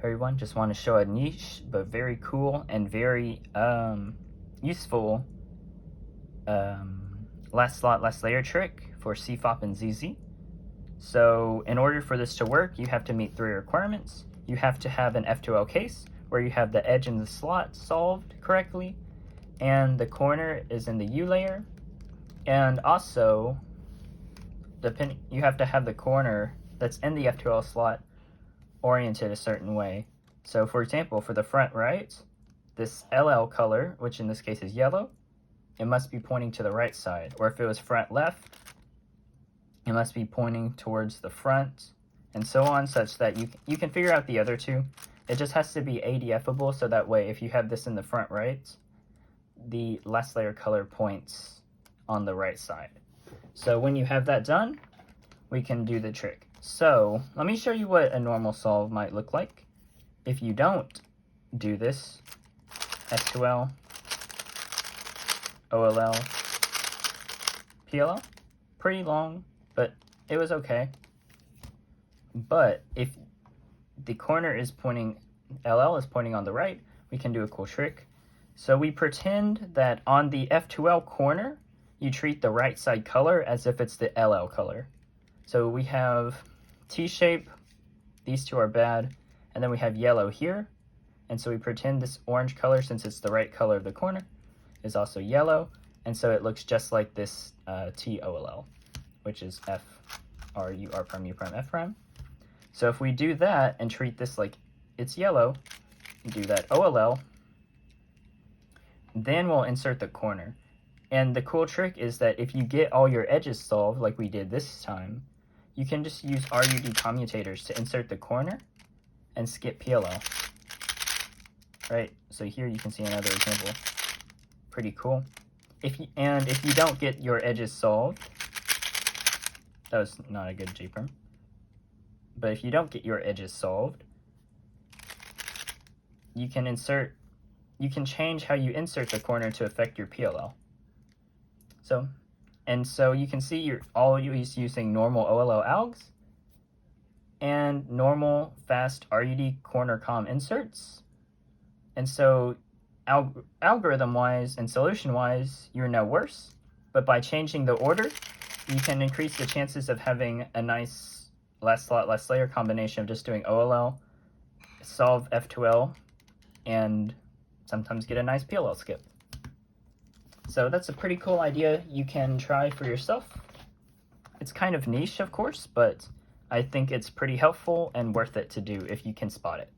everyone. Just want to show a niche but very cool and very useful last slot, last layer trick for CFOP and ZZ. So in order for this to work, you have to meet 3 requirements. You have to have an F2L case where you have the edge in the slot solved correctly, and the corner is in the U layer, and also you have to have the corner that's in the F2L slot oriented a certain way. So for example, for the front right, this LL color, which in this case is yellow, it must be pointing to the right side. Or if it was front left, it must be pointing towards the front, and so on, such that you can figure out the other two. It just has to be ADF-able, so that way if you have this in the front right, the last layer color points on the right side. So when you have that done, we can do the trick. So let me show you what a normal solve might look like. If you don't do this, S2L, OLL, PLL, pretty long, but it was okay. But if the corner is pointing, LL is pointing on the right, we can do a cool trick. So we pretend that on the F2L corner, you treat the right side color as if it's the LL color. So we have T-shape, these two are bad, and then we have yellow here. And so we pretend this orange color, since it's the right color of the corner, is also yellow. And so it looks just like this TOLL, which is F, R, U, R prime, U prime, F prime. So if we do that and treat this like it's yellow, do that OLL, then we'll insert the corner. And the cool trick is that if you get all your edges solved like we did this time, you can just use RUD commutators to insert the corner and skip PLL. Right, so here you can see another example. Pretty cool. If you don't get your edges solved, that was not a good J-perm. But if you don't get your edges solved, you can change how you insert the corner to affect your PLL. So you can see you're always using normal OLL algs and normal fast RUD corner com inserts. And so algorithm-wise and solution-wise, you're no worse. But by changing the order, you can increase the chances of having a nice last slot, last layer combination of just doing OLL, solve F2L, and sometimes get a nice PLL skip. So that's a pretty cool idea you can try for yourself. It's kind of niche, of course, but I think it's pretty helpful and worth it to do if you can spot it.